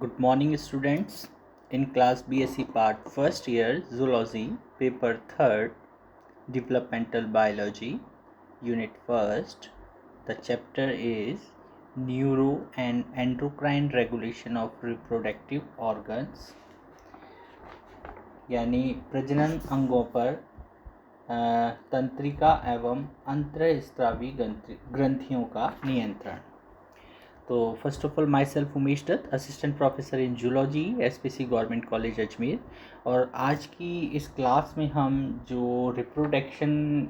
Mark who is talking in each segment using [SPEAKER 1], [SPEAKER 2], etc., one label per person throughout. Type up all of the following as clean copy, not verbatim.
[SPEAKER 1] Good morning, students. In class BSc Part First Year Zoology, Paper Third, Developmental Biology, Unit First. The chapter is Neuro and Endocrine Regulation of Reproductive Organs, यानी प्रजनन अंगों पर तंत्रिका एवं अंतःस्रावी ग्रंथियों का नियंत्रण। तो first of all myself Umesh Dutt, assistant professor in zoology, SPC government college Ajmer. और आज की इस क्लास में हम जो रिप्रोडक्शन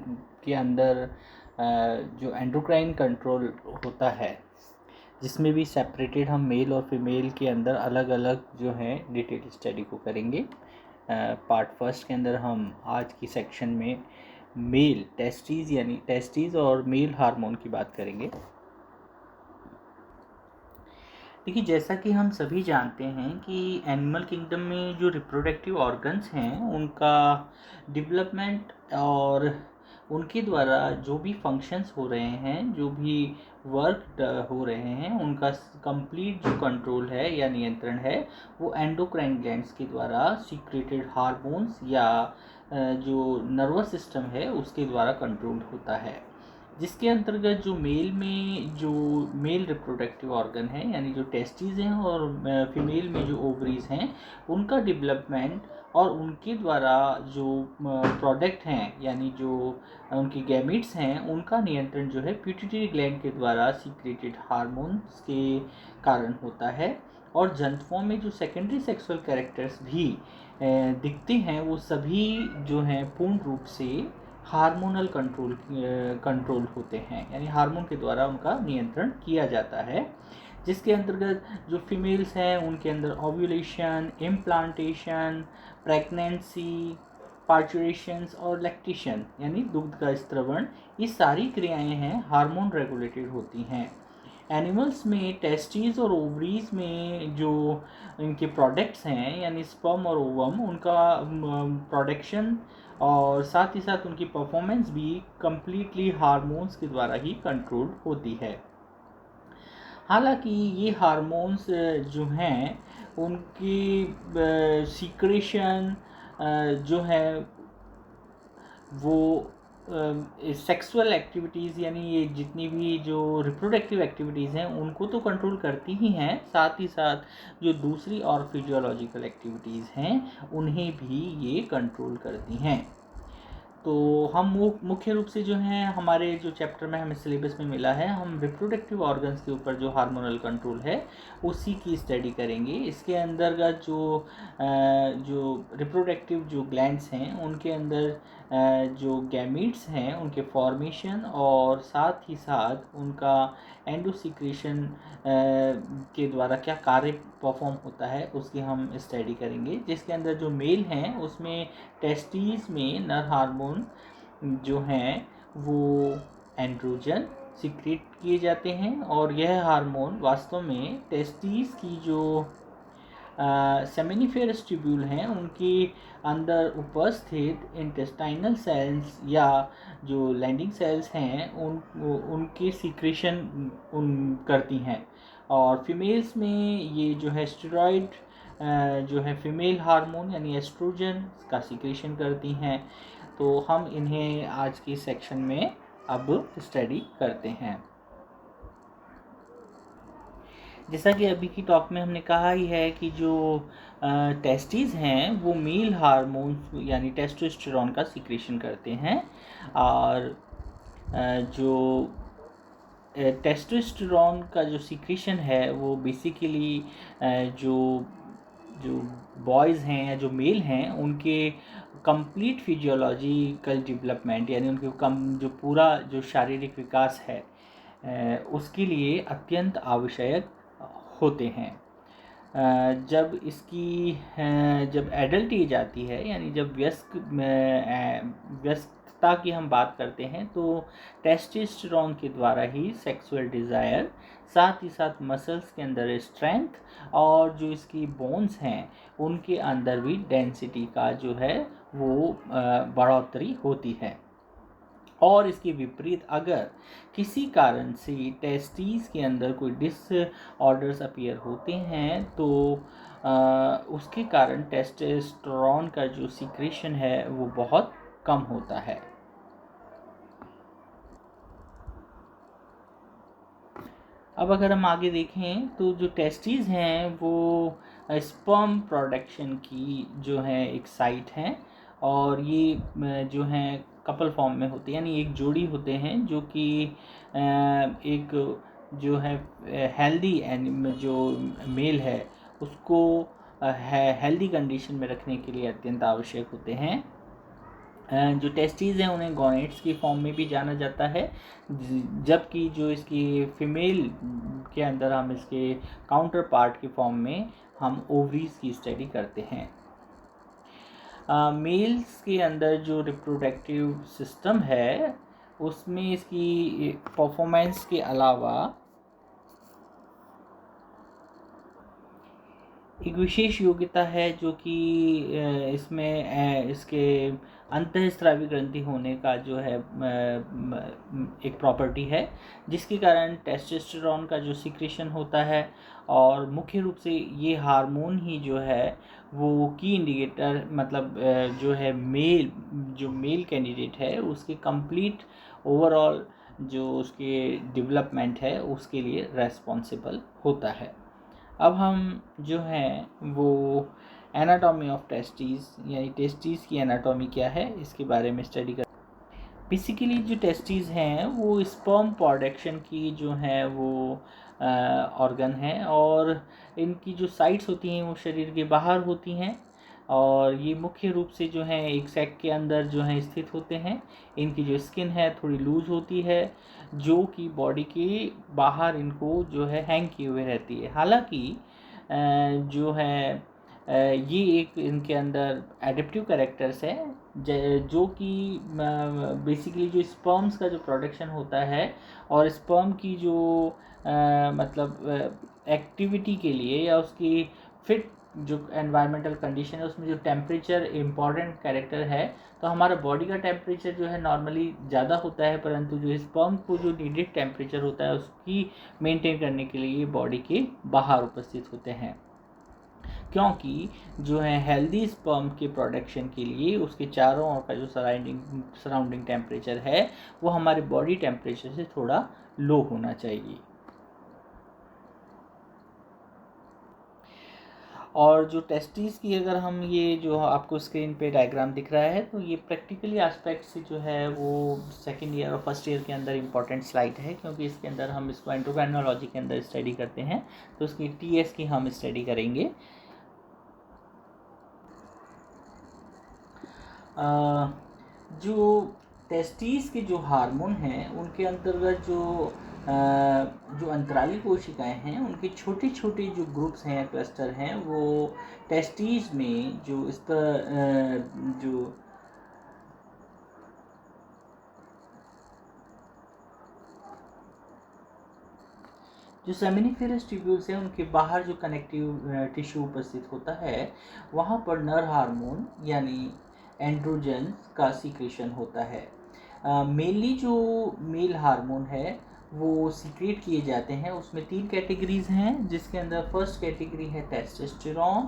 [SPEAKER 1] के अंदर जो एंडोक्राइन कंट्रोल होता है, जिसमें भी सेपरेटेड हम मेल और फीमेल के अंदर अलग अलग जो है डिटेल स्टडी को करेंगे। पार्ट फर्स्ट के अंदर हम आज की सेक्शन में मेल टेस्टीज यानी टेस्टीज और मेल हार्मोन की बात करेंगे। देखिए, जैसा कि हम सभी जानते हैं कि एनिमल किंगडम में जो रिप्रोडक्टिव ऑर्गन्स हैं उनका डेवलपमेंट और उनके द्वारा जो भी फंक्शंस हो रहे हैं, जो भी वर्क हो रहे हैं, उनका कंप्लीट जो कंट्रोल है या नियंत्रण है वो एंडोक्राइन ग्लैंड्स के द्वारा सीक्रेटेड हार्मोन्स या जो नर्वस सिस्टम है उसके द्वारा कंट्रोल होता है। जिसके अंतर्गत जो मेल रिप्रोडक्टिव ऑर्गन है यानी जो टेस्टिस हैं और फीमेल में जो ओवरीज हैं उनका डेवलपमेंट और उनके द्वारा जो प्रोडक्ट हैं यानी जो उनकी गैमिट्स हैं उनका नियंत्रण जो है पिट्यूटरी ग्लैंड के द्वारा सीक्रेटेड हार्मोन्स के कारण होता है। और जंतुओं में जो सेकेंडरी सेक्सुअल कैरेक्टर्स भी दिखते हैं वो सभी जो हैं पूर्ण रूप से हार्मोनल कंट्रोल होते हैं, यानी हार्मोन के द्वारा उनका नियंत्रण किया जाता है। जिसके अंतर्गत जो फीमेल्स हैं उनके अंदर ओव्यूलेशन, इम्प्लांटेशन, प्रेगनेंसी, पार्चुरेशंस और लैक्टेशन यानी दुग्ध का स्त्रवण, ये सारी क्रियाएं हैं हार्मोन रेगुलेटेड होती हैं। एनिमल्स में टेस्टीज और ओवरीज में जो इनके प्रोडक्ट्स हैं यानी स्पर्म और ओवम, उनका प्रोडक्शन और साथ ही साथ उनकी परफॉर्मेंस भी कम्प्लीटली हार्मोन्स के द्वारा ही कंट्रोल होती है। हालांकि ये हार्मोन्स जो हैं उनकी सीक्रेशन जो है वो सेक्सुअल एक्टिविटीज़ यानी ये जितनी भी जो रिप्रोडक्टिव एक्टिविटीज़ हैं उनको तो कंट्रोल करती ही हैं, साथ ही साथ जो दूसरी और फिजियोलॉजिकल एक्टिविटीज़ हैं उन्हें भी ये कंट्रोल करती हैं। तो हम मुख्य रूप से जो है हमारे जो चैप्टर में हमें सिलेबस में मिला है, हम रिप्रोडक्टिव ऑर्गन्स के ऊपर जो हार्मोनल कंट्रोल है उसी की स्टडी करेंगे। इसके अंतर्गत जो रिप्रोडक्टिव जो ग्लैंड्स हैं उनके अंदर जो गैमीट्स हैं उनके फॉर्मेशन और साथ ही साथ उनका एंडोसिक्रेशन के द्वारा क्या कार्य परफॉर्म होता है उसकी हम स्टडी करेंगे। जिसके अंदर जो मेल हैं उसमें टेस्टीज में नर हार्मोन जो हैं वो एंड्रोजन सीक्रेट किए जाते हैं और यह हार्मोन वास्तव में टेस्टीज की जो सेमिनिफेरस ट्यूब्यूल हैं उनके अंदर उपस्थित इंटेस्टाइनल सेल्स या जो लैंडिंग सेल्स हैं उनकी सीक्रेशन करती हैं। और फीमेल्स में ये जो है स्टेरॉइड जो है फीमेल हार्मोन यानी एस्ट्रोजन का सीक्रेशन करती हैं। तो हम इन्हें आज की सेक्शन में अब स्टडी करते हैं। जैसा कि अभी की टॉक में हमने कहा ही है कि जो टेस्टीज हैं वो मेल हार्मोन्स यानी टेस्टोस्टेरोन का सीक्रेशन करते हैं। और जो टेस्टोस्टेरोन का जो सीक्रेशन है वो बेसिकली जो बॉयज़ हैं या जो मेल हैं उनके कंप्लीट फिजियोलॉजिकल डेवलपमेंट यानी उनके जो पूरा जो शारीरिक विकास है उसके लिए अत्यंत आवश्यक होते हैं। जब एडल्ट एज आती है यानी जब व्यस्तता की हम बात करते हैं तो टेस्टोस्टेरोन के द्वारा ही सेक्सुअल डिज़ायर, साथ ही साथ मसल्स के अंदर स्ट्रेंथ और जो इसकी बोन्स हैं उनके अंदर भी डेंसिटी का जो है वो बढ़ोतरी होती है। और इसके विपरीत अगर किसी कारण से टेस्टिस के अंदर कोई डिसऑर्डर्स अपीयर होते हैं तो उसके कारण टेस्टोस्टेरोन का जो सीक्रेशन है वो बहुत कम होता है। अब अगर हम आगे देखें तो जो टेस्टिस हैं वो स्पर्म प्रोडक्शन की जो है एक साइट है, और ये जो है कपल फॉर्म में होते हैं, यानी एक जोड़ी होते हैं जो कि एक जो है हेल्दी जो मेल है उसको हेल्दी कंडीशन में रखने के लिए अत्यंत आवश्यक होते हैं। जो टेस्टीज हैं उन्हें गॉनेट्स की फॉर्म में भी जाना जाता है, जबकि जो इसकी फीमेल के अंदर हम इसके काउंटर पार्ट की फॉर्म में हम ओवरीज की स्टडी करते हैं। मेल्स के अंदर जो रिप्रोडक्टिव सिस्टम है उसमें इसकी परफॉर्मेंस के अलावा एक विशेष योग्यता है जो कि इसमें इसके अंतःस्रावी ग्रंथि होने का जो है एक प्रॉपर्टी है, जिसके कारण टेस्टोस्टेरोन का जो सिक्रेशन होता है, और मुख्य रूप से ये हार्मोन ही जो है वो की इंडिकेटर मतलब जो है मेल कैंडिडेट है उसके कंप्लीट ओवरऑल जो उसके डेवलपमेंट है उसके लिए रेस्पॉन्सिबल होता है। अब हम जो है वो एनाटॉमी ऑफ टेस्टिस यानी टेस्टिस की एनाटॉमी क्या है इसके बारे में स्टडी कर। बेसिकली जो टेस्टिस हैं वो स्पर्म प्रोडक्शन की जो है वो ऑर्गन है, और इनकी जो साइट्स होती हैं वो शरीर के बाहर होती हैं, और ये मुख्य रूप से जो है एक सैक के अंदर जो है स्थित होते हैं। इनकी जो स्किन है थोड़ी लूज होती है जो कि बॉडी के बाहर इनको जो है हैंग किए हुए रहती है। हालांकि जो है ये एक इनके अंदर एडेप्टिव कैरेक्टर्स है जो कि बेसिकली जो स्पर्म्स का जो प्रोडक्शन होता है और स्पर्म की जो मतलब एक्टिविटी के लिए या उसकी फिट जो एनवायरमेंटल कंडीशन है उसमें जो टेम्परेचर इम्पॉर्टेंट कैरेक्टर है। तो हमारा बॉडी का टेम्परेचर जो है नॉर्मली ज़्यादा होता है, परंतु जो स्पर्म को जो नीडेड टेम्परेचर होता है उसकी मेंटेन करने के लिए ये बॉडी के बाहर उपस्थित होते हैं, क्योंकि जो है हेल्दी स्पर्म के प्रोडक्शन के लिए उसके चारों ओर का जो सराउंडिंग टेम्परेचर है वो हमारे बॉडी टेम्परेचर से थोड़ा लो होना चाहिए। और जो टेस्टिस की अगर हम ये जो आपको स्क्रीन पे डायग्राम दिख रहा है तो ये प्रैक्टिकली एस्पेक्ट से जो है वो सेकेंड ईयर और फर्स्ट ईयर के अंदर इम्पॉर्टेंट स्लाइड है, क्योंकि इसके अंदर हम इसको एंडोक्राइनोलॉजी के अंदर स्टडी करते हैं, तो उसकी टीएस की हम स्टडी करेंगे। जो टेस्टिस के जो हार्मोन हैं उनके अंतर्गत जो अंतराली कोशिकाएं हैं उनके छोटे छोटे जो ग्रुप्स हैं क्लस्टर हैं वो टेस्टिस में जो इस तरह जो सेमिनिफेरस ट्यूब्यूल्स हैं उनके बाहर जो कनेक्टिव टिश्यू उपस्थित होता है वहाँ पर नर हार्मोन यानी एंड्रोजन का सीक्रेशन होता है। मेनली जो मेल हार्मोन है वो सीक्रेट किए जाते हैं, उसमें 3 कैटेगरीज हैं, जिसके अंदर फर्स्ट कैटेगरी है टेस्टोस्टेरोन,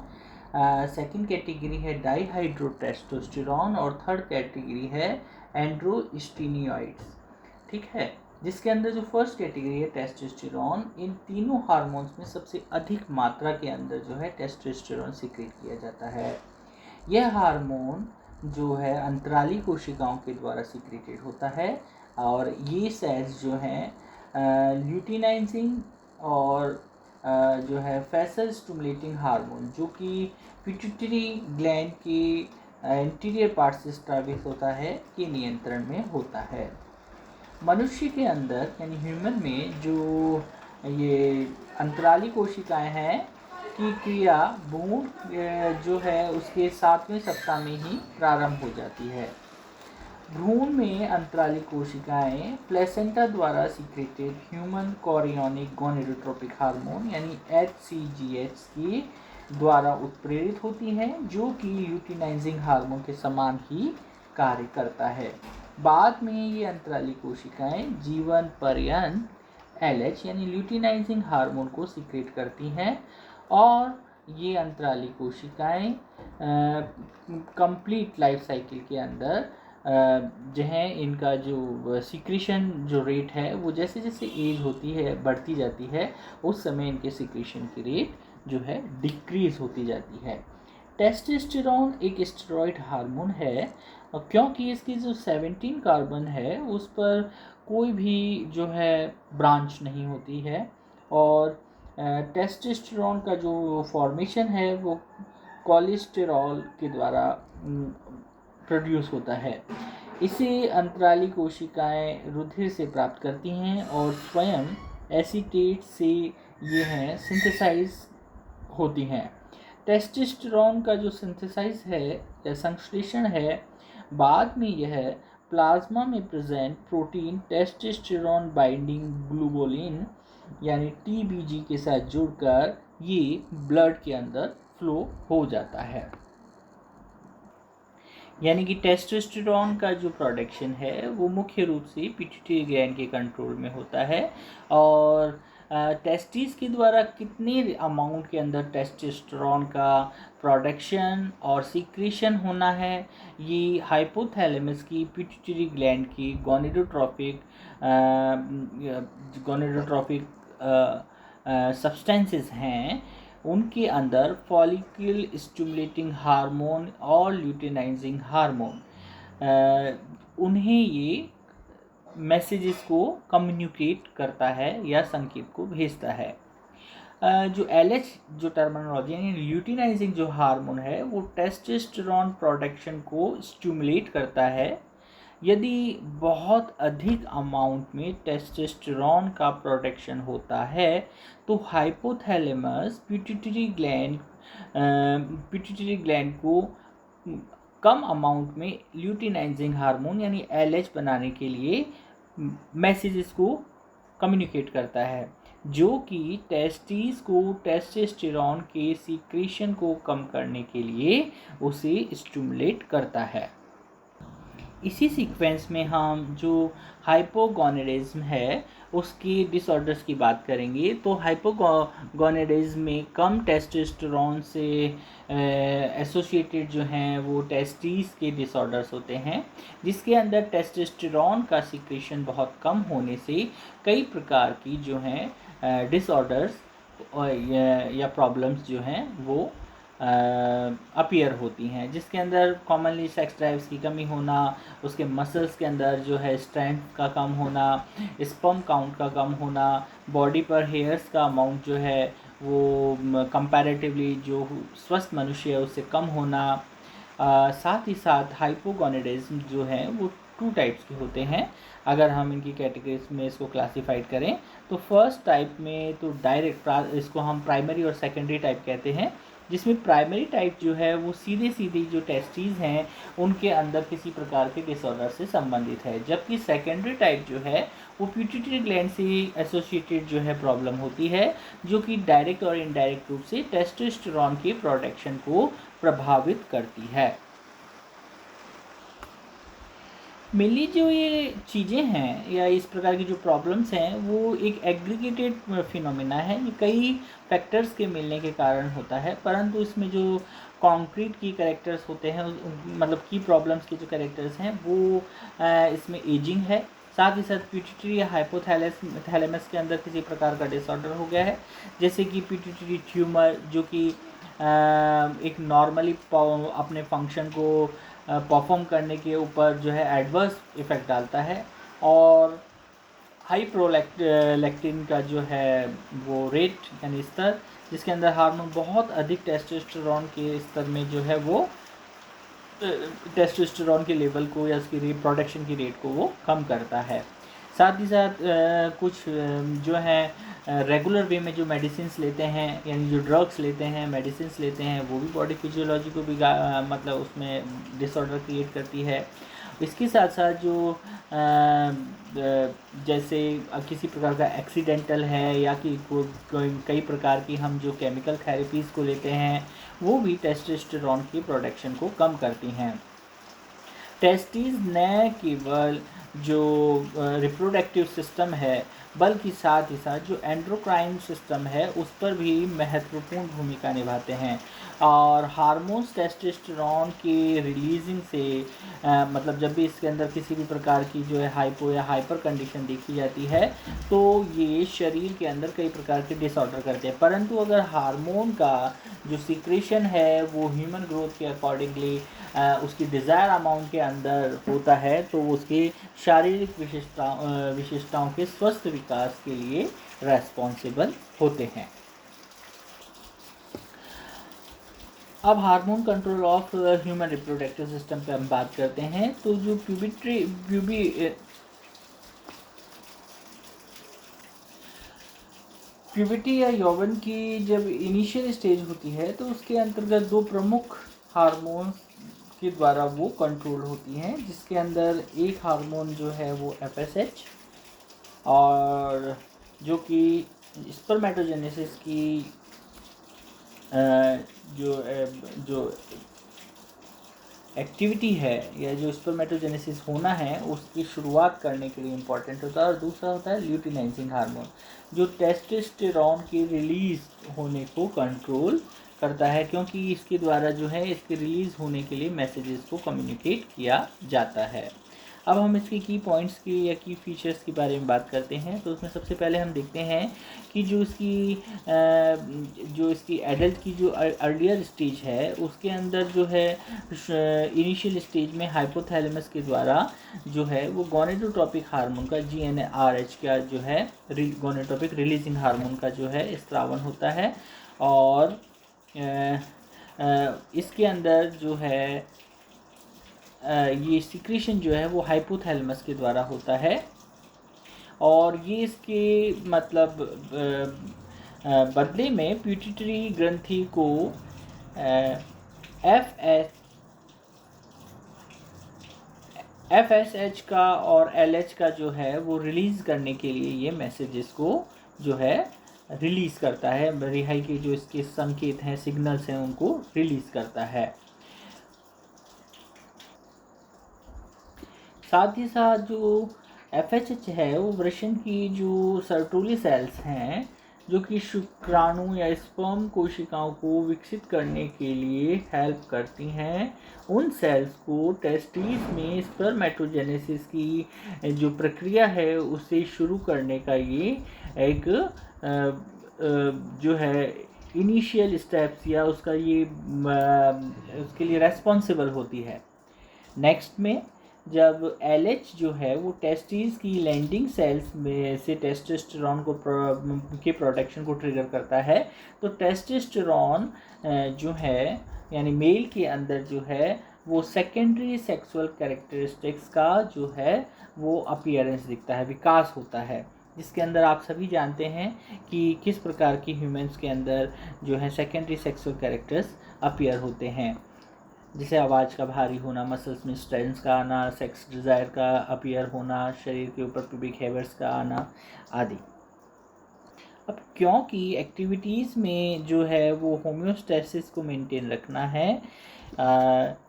[SPEAKER 1] सेकंड कैटेगरी है डाईहाइड्रोटेस्टोस्टेरोन और थर्ड कैटेगरी है एंड्रोस्टेनियोइड्स। ठीक है, जिसके अंदर जो फर्स्ट कैटेगरी है टेस्टोस्टेरोन, इन तीनों हार्मोन्स में सबसे अधिक मात्रा के अंदर जो है टेस्टोस्टेरोन सीक्रेट किया जाता है। यह हार्मोन जो है अंतराली कोशिकाओं के द्वारा सीक्रेटेड होता है, और ये सेल्स जो हैं ल्यूटिनाइजिंग और जो है फेसल स्टिमुलेटिंग हार्मोन जो कि पिट्यूटरी ग्लैंड के इंटीरियर पार्ट से स्रावित होता है के नियंत्रण में होता है। मनुष्य के अंदर यानी ह्यूमन में जो ये अंतराली कोशिकाएं हैं की क्रिया भ्रूण जो है उसके 7वें सप्ताह में ही प्रारंभ हो जाती है। भ्रूण में अंतराली कोशिकाएं प्लेसेंटा द्वारा secreted human chorionic gonadotropic hormone यानी HCGH के द्वारा उत्प्रेरित होती हैं, जो कि ल्यूटिनाइजिंग हार्मोन के समान ही कार्य करता है। बाद में ये अंतराली कोशिकाएं जीवन पर्यंत LH यानी ल्यूटिनाइजिंग हार्मोन को सीक्रेट करती हैं और ये अंतराली कोशिकाएं कंप्लीट लाइफ साइकिल के अंदर जो है इनका जो सिक्रीशन जो रेट है वो जैसे जैसे एज होती है बढ़ती जाती है उस समय इनके सिक्रीशन की रेट जो है डिक्रीज होती जाती है। टेस्टोस्टेरोन एक स्टेरॉयड हार्मोन है क्योंकि इसकी जो 17 कार्बन है उस पर कोई भी जो है ब्रांच नहीं होती है और टेस्टोस्टेरोन का जो फॉर्मेशन है वो कोलेस्टेरॉल के द्वारा प्रोड्यूस होता है। इसे अंतराली कोशिकाएं रुधिर से प्राप्त करती हैं और स्वयं एसीटेट से ये हैं सिंथेसाइज होती हैं। टेस्टोस्टेरोन का जो सिंथेसाइज है या संश्लेषण है बाद में यह प्लाज्मा में present protein testosterone binding globulin यानी TBG के साथ जुड़कर ये ब्लड के अंदर फ्लो हो जाता है। यानी कि टेस्टोस्टेरोन का जो प्रोडक्शन है वो मुख्य रूप से पिट्यूटरी ग्लैंड के कंट्रोल में होता है और टेस्टिस के द्वारा कितने अमाउंट के अंदर टेस्टोस्टेरोन का प्रोडक्शन और सीक्रेशन होना है ये हाइपोथैलेमस की पिट्यूटरी ग्लैंड की गोनेडोट्रोपिक सब्सटेंसेस हैं उनके अंदर फॉलिकल स्टिमुलेटिंग हार्मोन और ल्यूटिनाइजिंग हार्मोन उन्हें ये मैसेजेस को कम्युनिकेट करता है या संकेत को भेजता है। जो LH जो टर्मिनोलॉजी यानी ल्यूटिनाइजिंग जो हार्मोन है वो टेस्टोस्टेरोन प्रोडक्शन को स्टिमुलेट करता है। यदि बहुत अधिक अमाउंट में टेस्टोस्टेरोन का प्रोडक्शन होता है तो हाइपोथैलेमस पिट्यूटरी ग्लैंड को कम अमाउंट में ल्यूटिनाइजिंग हार्मोन यानी LH बनाने के लिए मैसेजेस को कम्युनिकेट करता है जो कि टेस्टिस को टेस्टोस्टेरोन के सीक्रेशन को कम करने के लिए उसे स्टिमुलेट करता है। इसी सीक्वेंस में हम जो हाइपोगोनेडिज्म है उसकी डिसऑर्डर्स की बात करेंगे। तो हाइपोगोनेडिज्म में कम टेस्टोस्टेरोन से एसोसिएटेड जो हैं वो टेस्टिस के डिसऑर्डर्स होते हैं जिसके अंदर टेस्टोस्टेरोन का सिक्रेशन बहुत कम होने से कई प्रकार की जो हैं डिसऑर्डर्स या प्रॉब्लम्स जो हैं वो अपीयर होती हैं जिसके अंदर कॉमनली सेक्स ड्राइव्स की कमी होना उसके मसल्स के अंदर जो है स्ट्रेंथ का कम होना स्पर्म काउंट का कम होना बॉडी पर हेयर्स का अमाउंट जो है वो कंपैरेटिवली जो स्वस्थ मनुष्य है उससे कम होना साथ ही साथ हाइपोगोनेडिज्म जो है वो 2 टाइप्स के होते हैं। अगर हम इनकी कैटेगरीज में इसको क्लासिफाइड करें तो फर्स्ट टाइप में तो डायरेक्ट इसको हम प्राइमरी और सेकेंडरी टाइप कहते हैं जिसमें प्राइमरी टाइप जो है वो सीधे जो टेस्टीज हैं उनके अंदर किसी प्रकार के डिसऑर्डर से संबंधित है जबकि सेकेंडरी टाइप जो है वो पिट्यूटरी ग्लैंड से एसोसिएटेड जो है प्रॉब्लम होती है जो कि डायरेक्ट और इनडायरेक्ट रूप से टेस्टोस्टेरोन के प्रोडक्शन को प्रभावित करती है। मेनली जो ये चीज़ें हैं या इस प्रकार की जो प्रॉब्लम्स हैं वो एक एग्रीगेटेड फिनोमेना है। ये कई फैक्टर्स के मिलने के कारण होता है परंतु इसमें जो कॉन्क्रीट की कैरेक्टर्स होते हैं मतलब की प्रॉब्लम्स के जो कैरेक्टर्स हैं वो इसमें एजिंग है साथ ही साथ पिट्यूटरी या हाइपोथैलेमस के अंदर किसी प्रकार का डिसऑर्डर हो गया है जैसे कि पिट्यूटरी ट्यूमर जो कि एक नॉर्मली अपने फंक्शन को परफॉर्म करने के ऊपर जो है एडवर्स इफ़ेक्ट डालता है और हाई प्रोलैक्टिन का जो है वो रेट यानी स्तर जिसके अंदर हार्मोन बहुत अधिक टेस्टोस्टेरोन के स्तर में जो है वो टेस्टोस्टेरोन के लेवल को या उसकी रिप्रोडक्शन की रेट को वो कम करता है। साथ ही साथ कुछ जो है रेगुलर वे में जो मेडिसिन्स लेते हैं यानी जो ड्रग्स लेते हैं मेडिसिन्स लेते हैं वो भी बॉडी फिजियोलॉजी को भी मतलब उसमें डिसऑर्डर क्रिएट करती है। इसके साथ साथ जो जैसे किसी प्रकार का एक्सीडेंटल है या कि कई प्रकार की हम जो केमिकल थेरेपीज़ को लेते हैं वो भी टेस्टोस्टेरोन की प्रोडक्शन को कम करती हैं। टेस्टिस न केवल जो रिप्रोडक्टिव सिस्टम है बल्कि साथ ही साथ जो एंडोक्राइन सिस्टम है उस पर भी महत्वपूर्ण भूमिका निभाते हैं। और हार्मोन्स टेस्टोस्टेरोन के रिलीजिंग से मतलब जब भी इसके अंदर किसी भी प्रकार की जो है हाइपो या हाइपर कंडीशन देखी जाती है तो ये शरीर के अंदर कई प्रकार के डिसऑर्डर करते हैं। परंतु अगर हार्मोन का जो सिक्रेशन है वो ह्यूमन ग्रोथ के अकॉर्डिंगली उसकी डिज़ायर अमाउंट के अंदर होता है तो उसके शारीरिक विशेषताओं के स्वस्थ विकास के लिए रेस्पॉन्सिबल होते हैं। अब hormone control of human reproductive system पे हम बात करते हैं। तो जो प्यूबर्टी या यौवन की जब इनिशियल स्टेज होती है तो उसके अंतर्गत दो प्रमुख हार्मोन्स के द्वारा वो कंट्रोल होती हैं, जिसके अंदर एक हार्मोन जो है वो FSH और जो कि स्पर्मेटोजेनेसिस की जो एक्टिविटी है या जो स्पर्मेटोजेनेसिस होना है उसकी शुरुआत करने के लिए इम्पॉर्टेंट होता है। और दूसरा होता है ल्यूटिनाइजिंग हार्मोन जो टेस्टोस्टेरोन के रिलीज होने को कंट्रोल करता है, क्योंकि इसके द्वारा जो है इसके रिलीज़ होने के लिए मैसेजेस को कम्युनिकेट किया जाता है। अब हम इसकी की पॉइंट्स की या की फीचर्स के बारे में बात करते हैं। तो उसमें सबसे पहले हम देखते हैं कि जो इसकी एडल्ट की जो अर्लियर स्टेज है उसके अंदर जो है इनिशियल स्टेज में हाइपोथैलेमस के द्वारा जो है वो गोनेडोट्रोपिक हार्मोन का GnRH का जो है गोनेडोट्रोपिक रिलीजिंग हार्मोन का जो है स्त्रावन होता है। और इसके अंदर जो है ये सिक्रीशन जो है वो हाइपोथैलेमस के द्वारा होता है। और ये इसके मतलब बदले में पिट्यूटरी ग्रंथि को FSH का और LH का जो है वो रिलीज़ करने के लिए ये मैसेजेस को जो है रिलीज़ करता है, रिहाई के जो इसके संकेत हैं सिग्नल्स हैं उनको रिलीज़ करता है। साथ ही साथ जो FSH है वो वृषण की जो सर्टोली सेल्स हैं जो कि शुक्राणु या स्पर्म कोशिकाओं को विकसित करने के लिए हेल्प करती हैं, उन सेल्स को टेस्टिस में स्पर्मेटोजेनेसिस की जो प्रक्रिया है उसे शुरू करने का ये एक जो है इनिशियल स्टेप्स या उसका ये उसके लिए रेस्पॉन्सिबल होती है। नेक्स्ट में जब LH जो है वो टेस्टिस की लैंडिंग सेल्स में से टेस्टोस्टेरोन को के प्रोडक्शन को ट्रिगर करता है, तो टेस्टोस्टेरोन जो है यानी मेल के अंदर जो है वो सेकेंडरी सेक्सुअल कैरेक्टरिस्टिक्स का जो है वो अपीयरेंस दिखता है, विकास होता है, जिसके अंदर आप सभी जानते हैं कि किस प्रकार की ह्यूमंस के अंदर जो है सेकेंडरी सेक्सुअल कैरेक्टर्स अपीयर होते हैं, जैसे आवाज़ का भारी होना, मसल्स में स्ट्रेंथ का आना, सेक्स डिज़ायर का अपीयर होना, शरीर के ऊपर प्यूबिक हेयर्स का आना आदि। अब क्योंकि एक्टिविटीज़ में जो है वो होम्योस्टेसिस को मेंटेन रखना है,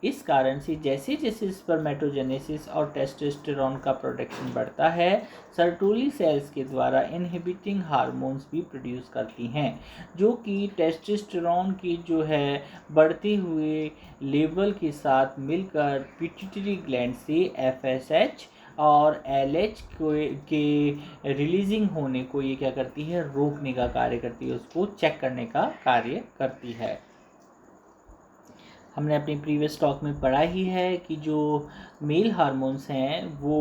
[SPEAKER 1] इस कारण से जैसे जैसे स्पर्मेटोजेनेसिस और टेस्टोस्टेरोन का प्रोडक्शन बढ़ता है, सर्टोली सेल्स के द्वारा इनहिबिटिंग हार्मोन्स भी प्रोड्यूस करती हैं, जो कि टेस्टोस्टेरोन की जो है बढ़ते हुए लेवल के साथ मिलकर पिट्यूटरी ग्लैंड से FSH और LH के रिलीजिंग होने को ये क्या करती है, रोकने का कार्य करती है, उसको चेक करने का कार्य करती है। हमने अपनी प्रीवियस टॉक में पढ़ा ही है कि जो मेल हार्मोन्स हैं वो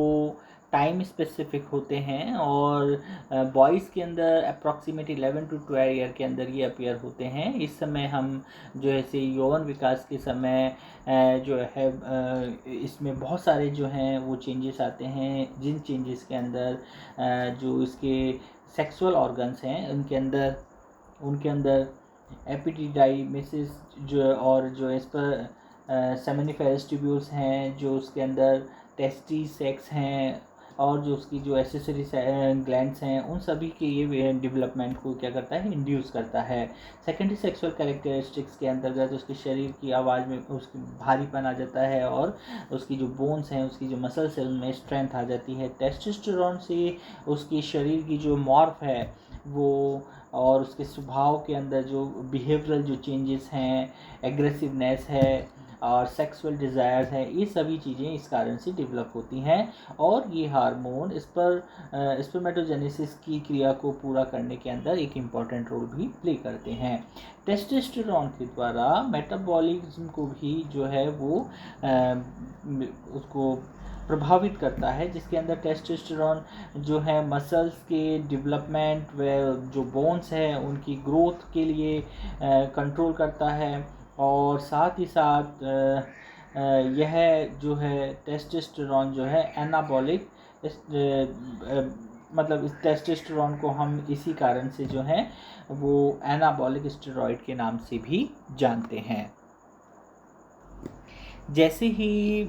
[SPEAKER 1] टाइम स्पेसिफिक होते हैं और बॉयज़ के अंदर अप्रॉक्सीमेट 11 to 12 ईयर के अंदर ये अपीयर होते हैं। इस समय हम जो है से यौवन विकास के समय जो है इसमें बहुत सारे जो हैं वो चेंजेस आते हैं, जिन चेंजेस के अंदर जो इसके सेक्सुअल ऑर्गन्स हैं उनके अंदर एपिडिडाइमिसिस जो और जो इस पर सेमिनिफेरस ट्यूब्यूल्स हैं, जो उसके अंदर टेस्टी सेक्स हैं, और जो उसकी जो एसेसरी ग्लैंड्स हैं उन सभी के ये डेवलपमेंट को क्या करता है, इंड्यूस करता है। सेकेंडरी सेक्सुअल कैरेक्टरिस्टिक्स के अंतर्गत उसके शरीर की आवाज़ में उसकी भारीपन आ जाता है और उसकी जो बोन्स हैं, उसकी जो मसल्स हैं उनमें स्ट्रेंथ आ जाती है। टेस्टोस्टेरोन से उसकी शरीर की जो मॉर्फ है वो और उसके स्वभाव के अंदर जो बिहेवियरल जो चेंजेस हैं, एग्रेसिवनेस है और सेक्सुअल डिज़ायर्स है, ये सभी चीज़ें इस कारण से डेवलप होती हैं और ये हार्मोन इस पर स्पर्मेटोजेनेसिस की क्रिया को पूरा करने के अंदर एक इम्पॉर्टेंट रोल भी प्ले करते हैं। टेस्टोस्टेरोन के द्वारा मेटाबॉलिज्म को भी जो है वो उसको प्रभावित करता है, जिसके अंदर टेस्टोस्टेरोन जो है मसल्स के डेवलपमेंट व जो बोन्स हैं उनकी ग्रोथ के लिए कंट्रोल करता है और साथ ही साथ यह जो है टेस्टोस्टेरोन जो है एनाबॉलिक मतलब इस टेस्टोस्टेरोन को हम इसी कारण से जो है वो एनाबॉलिक स्टेरॉइड के नाम से भी जानते हैं। जैसे ही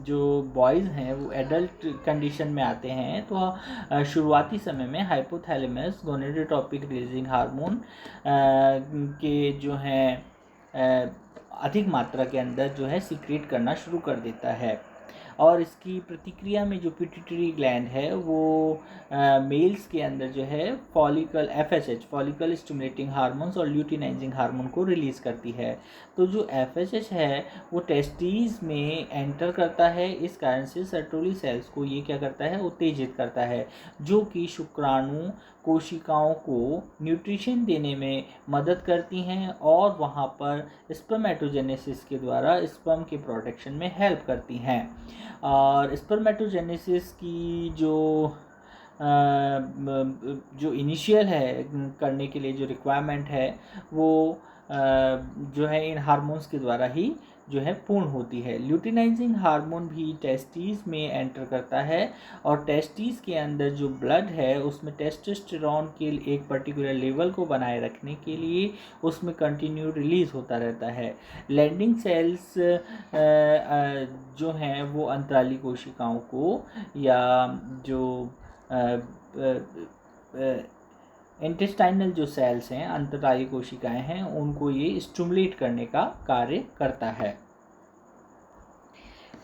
[SPEAKER 1] जो बॉयज़ हैं वो एडल्ट कंडीशन में आते हैं तो शुरुआती समय में हाइपोथैलेमस गोनेडोट्रोपिक रिलीजिंग हार्मोन के जो हैं अधिक मात्रा के अंदर जो है सीक्रेट करना शुरू कर देता है और इसकी प्रतिक्रिया में जो पिट्यूटरी ग्लैंड है वो मेल्स के अंदर जो है follicle FSH follicle stimulating hormones और ल्यूटिनाइजिंग हार्मोन को रिलीज़ करती है। तो जो FSH है वो टेस्टीज में एंटर करता है, इस कारण से सर्टोली सेल्स को ये क्या करता है, उत्तेजित करता है, जो कि शुक्राणु कोशिकाओं को न्यूट्रिशन देने में मदद करती हैं और वहाँ पर स्पर्मेटोजेनेसिस के द्वारा स्पर्म के प्रोडक्शन में हेल्प करती हैं। और स्पर्मेटोजेनेसिस की जो इनिशियल है करने के लिए जो रिक्वायरमेंट है वो जो है इन हार्मोन्स के द्वारा ही जो है पूर्ण होती है। ल्यूटिनाइजिंग हार्मोन भी टेस्टीज में एंटर करता है और टेस्टीज के अंदर जो ब्लड है उसमें टेस्टोस्टेरोन के एक पर्टिकुलर लेवल को बनाए रखने के लिए उसमें कंटिन्यू रिलीज होता रहता है। लैंडिंग सेल्स जो हैं वो अंतराली कोशिकाओं को या जो इंटेस्टाइनल जो सेल्स हैं, अंतराली कोशिकाएं हैं, उनको ये स्टिमुलेट करने का कार्य करता है।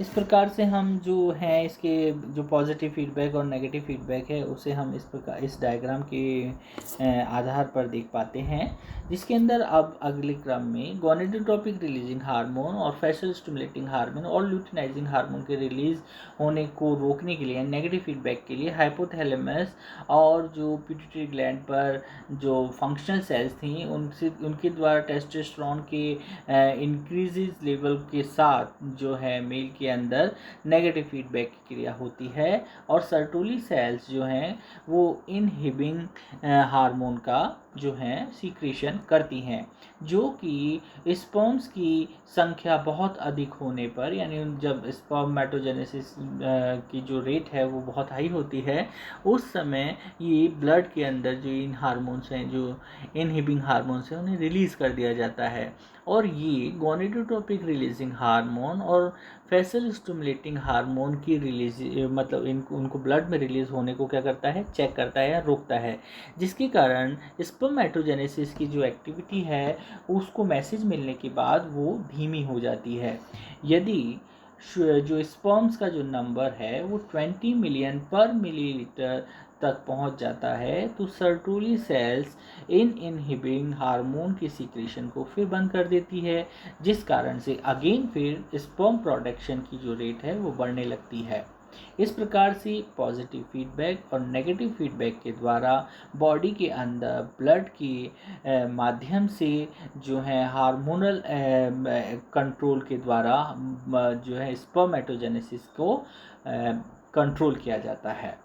[SPEAKER 1] इस प्रकार से हम जो हैं इसके जो पॉजिटिव फीडबैक और नेगेटिव फीडबैक है उसे हम इस प्रकार इस डायग्राम के आधार पर देख पाते हैं, जिसके अंदर अब अगले क्रम में गोनेडोट्रोपिक रिलीजिंग हार्मोन और फेशियल स्टिमुलेटिंग हार्मोन और ल्यूटिनाइजिंग हार्मोन के रिलीज होने को रोकने के लिए नेगेटिव फीडबैक के लिए हाइपोथैलेमस और जो पिट्यूटरी ग्लैंड पर जो फंक्शनल सेल्स थी उनके द्वारा टेस्टोस्टेरोन के इंक्रीजेज लेवल के साथ जो है मेल के अंदर नेगेटिव फीडबैक की क्रिया होती है और सर्टोली सेल्स जो हैं वो इनहिबिंग हार्मोन का जो है सीक्रेशन करती हैं, जो कि स्पर्म्स की संख्या बहुत अधिक होने पर, यानी जब स्पर्मेटोजेनेसिस की जो रेट है वो बहुत हाई होती है उस समय ये ब्लड के अंदर जो इन हार्मोन्स हैं, जो इनहिबिंग हार्मोन्स हैं, उन्हें रिलीज़ कर दिया जाता है और ये गोनेडोट्रोपिक रिलीजिंग हार्मोन और फेशियल स्टिमुलेटिंग हार्मोन की रिलीज मतलब उनको ब्लड में रिलीज होने को क्या करता है, चेक करता है या रोकता है, जिसके कारण स्पर्मेटोजेनेसिस की जो एक्टिविटी है उसको मैसेज मिलने के बाद वो धीमी हो जाती है। यदि जो स्पर्म्स का जो नंबर है वो 20 मिलियन पर मिलीलीटर तक पहुंच जाता है तो सर्टोली सेल्स इन इनहिबिंग हार्मोन की सीक्रेशन को फिर बंद कर देती है, जिस कारण से अगेन फिर स्पर्म प्रोडक्शन की जो रेट है वो बढ़ने लगती है। इस प्रकार से पॉजिटिव फीडबैक और नेगेटिव फीडबैक के द्वारा बॉडी के अंदर ब्लड के माध्यम से जो है हार्मोनल कंट्रोल के द्वारा जो है स्पर्मेटोजेनेसिस को कंट्रोल किया जाता है।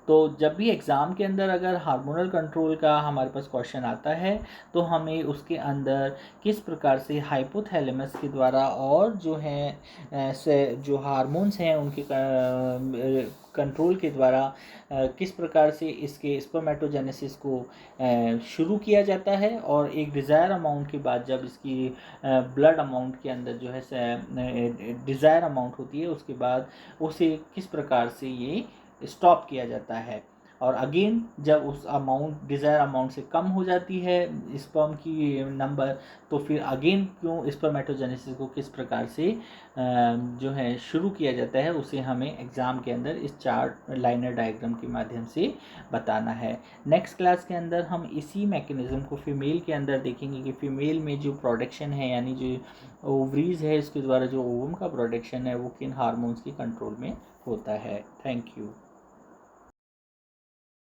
[SPEAKER 1] तो जब भी एग्ज़ाम के अंदर अगर हार्मोनल कंट्रोल का हमारे पास क्वेश्चन आता है तो हमें उसके अंदर किस प्रकार से हाइपोथैलेमस के द्वारा और जो है से जो हार्मोन्स हैं उनके कंट्रोल के द्वारा किस प्रकार से इसके स्पर्मेटोजेनेसिस को शुरू किया जाता है, और एक डिज़ायर अमाउंट के बाद जब इसकी ब्लड अमाउंट के अंदर जो है डिज़ायर अमाउंट होती है उसके बाद उसे किस प्रकार से ये स्टॉप किया जाता है, और अगेन जब उस अमाउंट डिज़ायर अमाउंट से कम हो जाती है स्पर्म की नंबर, तो फिर अगेन क्यों स्पर्मेटोजेनेसिस को किस प्रकार से जो है शुरू किया जाता है उसे हमें एग्ज़ाम के अंदर इस चार्ट लाइनर डायग्राम के माध्यम से बताना है। नेक्स्ट क्लास के अंदर हम इसी मैकेनिज़्म को फीमेल के अंदर देखेंगे कि फीमेल में जो प्रोडक्शन है यानी जो ओवरीज है इसके द्वारा जो ओवम का प्रोडक्शन है वो किन हार्मोन्स के कंट्रोल में होता है। Thank you.